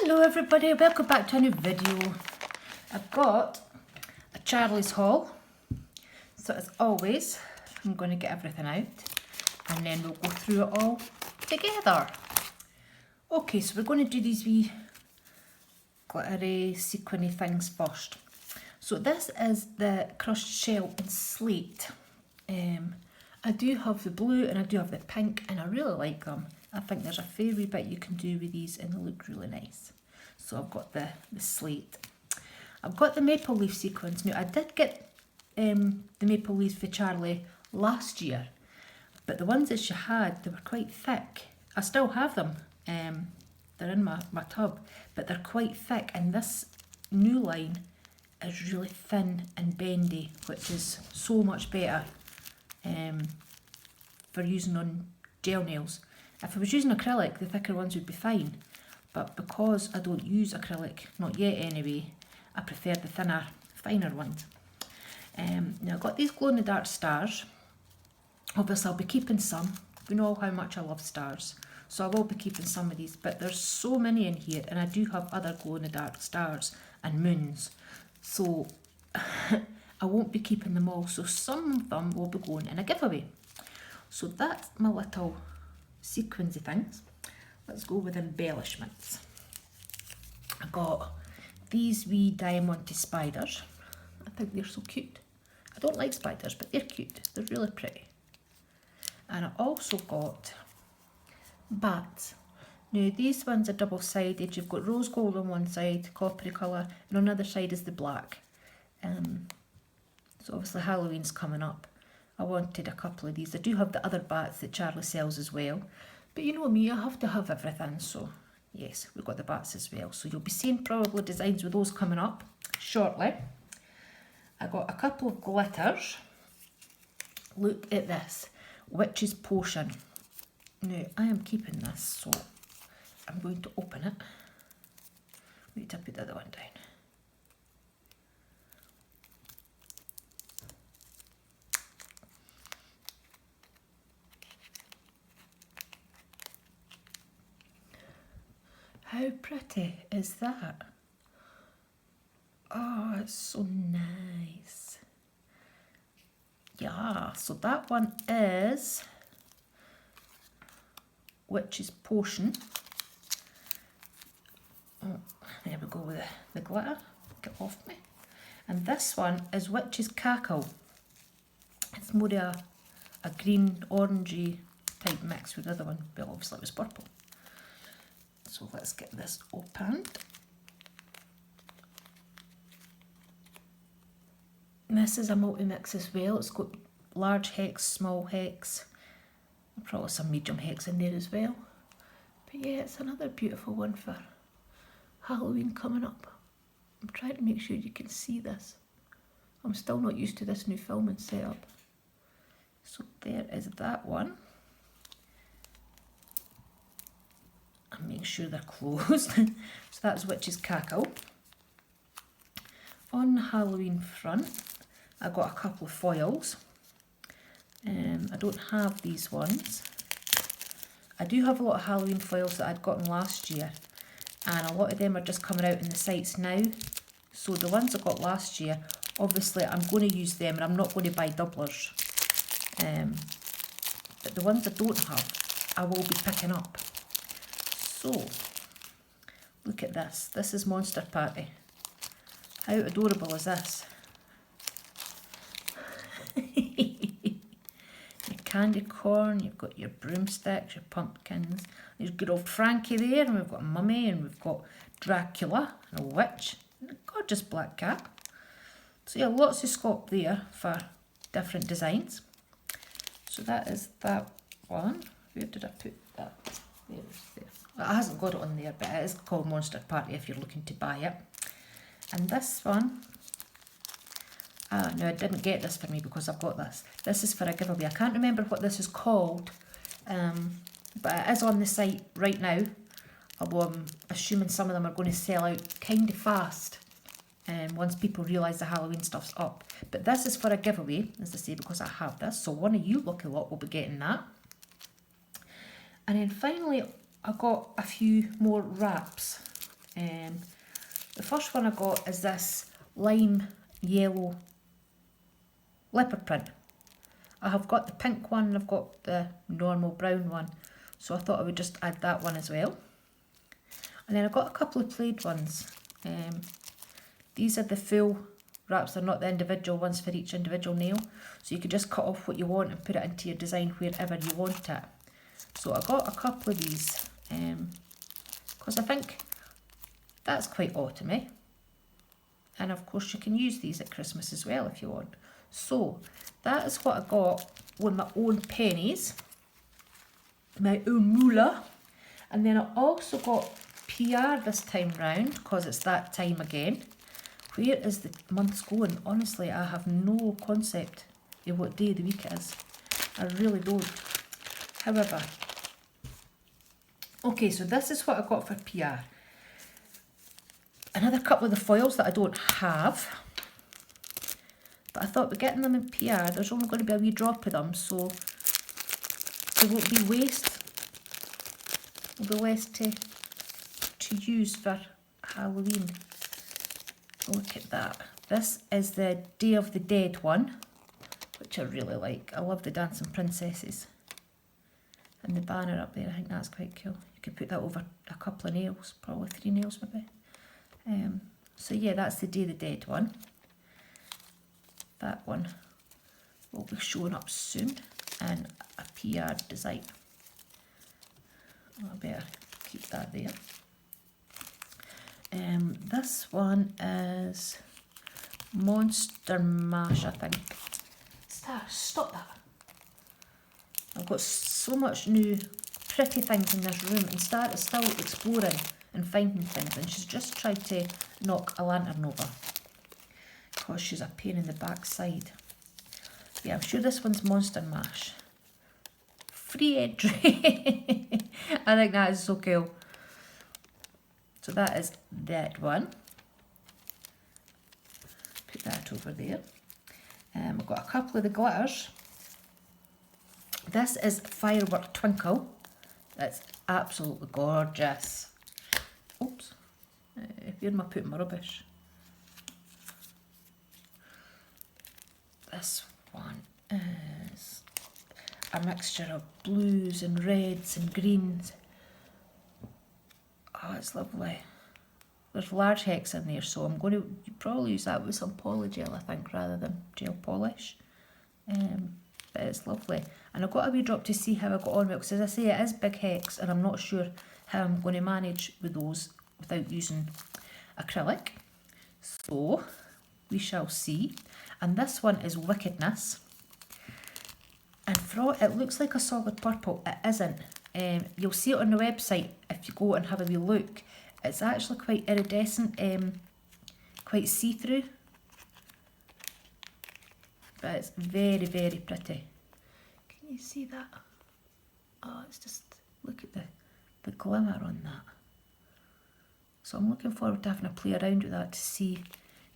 Hello everybody, welcome back to a new video. I've got a Charlie's haul. So as always, I'm going to get everything out and then we'll go through it all together. Okay, so we're going to do these wee glittery, sequiny things first. So this is the crushed shell in slate. I do have the blue and I do have the pink and I really like them. I think there's a fair wee bit you can do with these and they look really nice. So I've got the slate. I've got the maple leaf sequins. Now I did get the maple leaves for Charlie last year, but the ones that she had, they were quite thick. I still have them. They're in my tub, but they're quite thick, and this new line is really thin and bendy, which is so much better for using on gel nails. If I was using acrylic, the thicker ones would be fine, but because I don't use acrylic, not yet anyway, I prefer the thinner, finer ones. Now I've got these glow-in-the-dark stars. Obviously I'll be keeping some. You know how much I love stars, so I will be keeping some of these, but there's so many in here, and I do have other glow-in-the-dark stars and moons, so I won't be keeping them all, so some of them will be going in a giveaway. So that's my little sequencey things. Let's go with embellishments. I got these wee Diamante spiders. I think they're so cute. I don't like spiders, but they're cute. They're really pretty. And I also got bats. Now these ones are double-sided. You've got rose gold on one side, coppery colour, and on the other side is the black. So obviously Halloween's coming up. I wanted a couple of these. I do have the other bats that Charlie sells as well. But you know me, I have to have everything. So yes, we've got the bats as well. So you'll be seeing probably designs with those coming up shortly. I got a couple of glitters. Look at this. Witch's Potion. Now I am keeping this, so I'm going to open it. Wait till I put the other one down. How pretty is that? Oh, it's so nice. Yeah, so that one is Witch's Potion. Oh, there we go with the glitter. Get off me. And this one is Witch's Cackle. It's more a green, orangey type mix with the other one, but obviously it was purple. So let's get this opened. This is a multi-mix as well. It's got large hex, small hex, probably some medium hex in there as well. But yeah, it's another beautiful one for Halloween coming up. I'm trying to make sure you can see this. I'm still not used to this new filming setup. So there is that one. And make sure they're closed. So that's Witch's Cackle. On the Halloween front, I got a couple of foils. I don't have these ones. I do have a lot of Halloween foils that I'd gotten last year, and a lot of them are just coming out in the sites now. So the ones I got last year, obviously I'm going to use them, and I'm not going to buy doublers. But the ones I don't have, I will be picking up. So, look at this. This is Monster Party. How adorable is this? Your candy corn, you've got your broomsticks, your pumpkins. There's good old Frankie there, and we've got Mummy, and we've got Dracula, and a witch, and a gorgeous black cat. So yeah, lots of scope there for different designs. So that is that one. Where did I put that? There. Well, it hasn't got it on there, but it is called Monster Party if you're looking to buy it. And this one, no, I didn't get this for me because I've got this. This is for a giveaway. I can't remember what this is called, but it is on the site right now, although I'm assuming some of them are going to sell out kind of fast once people realise the Halloween stuff's up. But this is for a giveaway, as I say, because I have this, so one of you lucky lot will be getting that. And then finally, I got a few more wraps. The first one I got is this lime yellow leopard print. I have got the pink one and I've got the normal brown one, so I thought I would just add that one as well. And then I've got a couple of plaid ones. These are the full wraps, they're not the individual ones for each individual nail, so you could just cut off what you want and put it into your design wherever you want it. So I got a couple of these because I think that's quite autumny, and of course you can use these at Christmas as well if you want. So that is what I got with my own pennies, my own moolah. And then I also got PR this time round because it's that time again. Where is the months going? Honestly, I have no concept of what day of the week it is. I really don't. However, okay, so this is what I got for PR. Another couple of the foils that I don't have. But I thought with getting them in PR, there's only going to be a wee drop of them, so there won't be waste. There'll be less to use for Halloween. Look at that. This is the Day of the Dead one, which I really like. I love the Dancing Princesses. And the banner up there, I think that's quite cool. You could put that over a couple of nails, probably 3 nails maybe. So yeah, that's the Day of the Dead one. That one will be showing up soon in a PR design. I better keep that there. This one is Monster Mash, I think. Stop that. I've got so much new pretty things in this room, and Star is still exploring and finding things, and she's just tried to knock a lantern over because she's a pain in the backside. Yeah, I'm sure this one's Monster Mash. Free entry. I think that is so cool. So that is that one. Put that over there. I've got a couple of the glitters. This is Firework Twinkle. That's absolutely gorgeous. Oops. Where am I putting my rubbish? This one is a mixture of blues and reds and greens. Oh, it's lovely. There's large hex in there, so I'm going to probably use that with some polygel, I think, rather than gel polish. But it's lovely. And I've got a wee drop to see how I got on with it, because as I say, it is big hex, and I'm not sure how I'm going to manage with those without using acrylic. So, we shall see. And this one is Wickedness. And it looks like a solid purple. It isn't. You'll see it on the website if you go and have a wee look. It's actually quite iridescent, quite see-through. But it's very, very pretty. Can you see that? Oh, it's just, look at the glimmer on that. So I'm looking forward to having a play around with that to see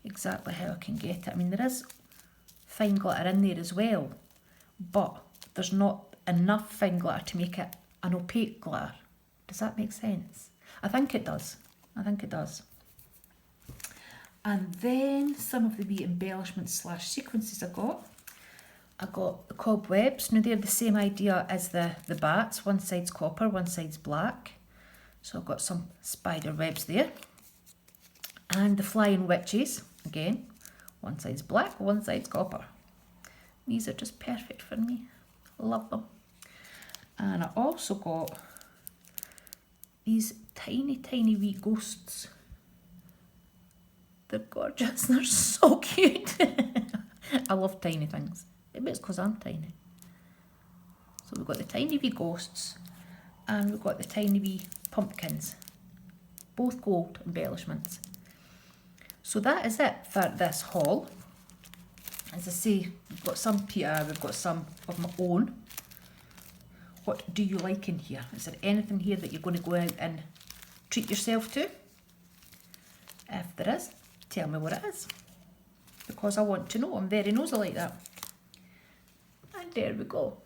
exactly how I can get it. I mean, there is fine glitter in there as well, but there's not enough fine glitter to make it an opaque glitter. Does that make sense? I think it does. I think it does. And then some of the wee embellishments / sequences I got the cobwebs. Now they're the same idea as the bats. One side's copper, one side's black. So I've got some spider webs there. And the flying witches, again, one side's black, one side's copper. These are just perfect for me. Love them. And I also got these tiny, tiny wee ghosts. They're gorgeous. They're so cute. I love tiny things. Maybe it's because I'm tiny. So we've got the tiny wee ghosts and we've got the tiny wee pumpkins. Both gold embellishments. So that is it for this haul. As I say, we've got some PR, we've got some of my own. What do you like in here? Is there anything here that you're going to go out and treat yourself to? If there is, tell me what it is. Because I want to know. I'm very nosy like that. And there we go.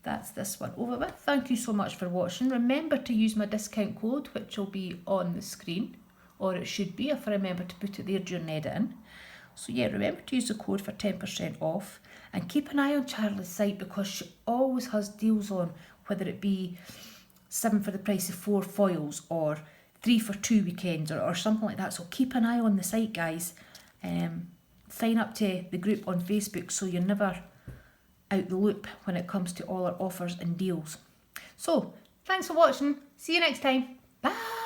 that's this one over with. Thank you so much for watching. Remember to use my discount code, which will be on the screen, or it should be if I remember to put it there during editing. So yeah, remember to use the code for 10% off, and keep an eye on Charlie's site because she always has deals on, whether it be 7 for the price of 4 foils or 3 for 2 weekends or something like that. So keep an eye on the site, guys. Sign up to the group on Facebook so you're never out the loop when it comes to all our offers and deals. So thanks for watching. See you next time. Bye.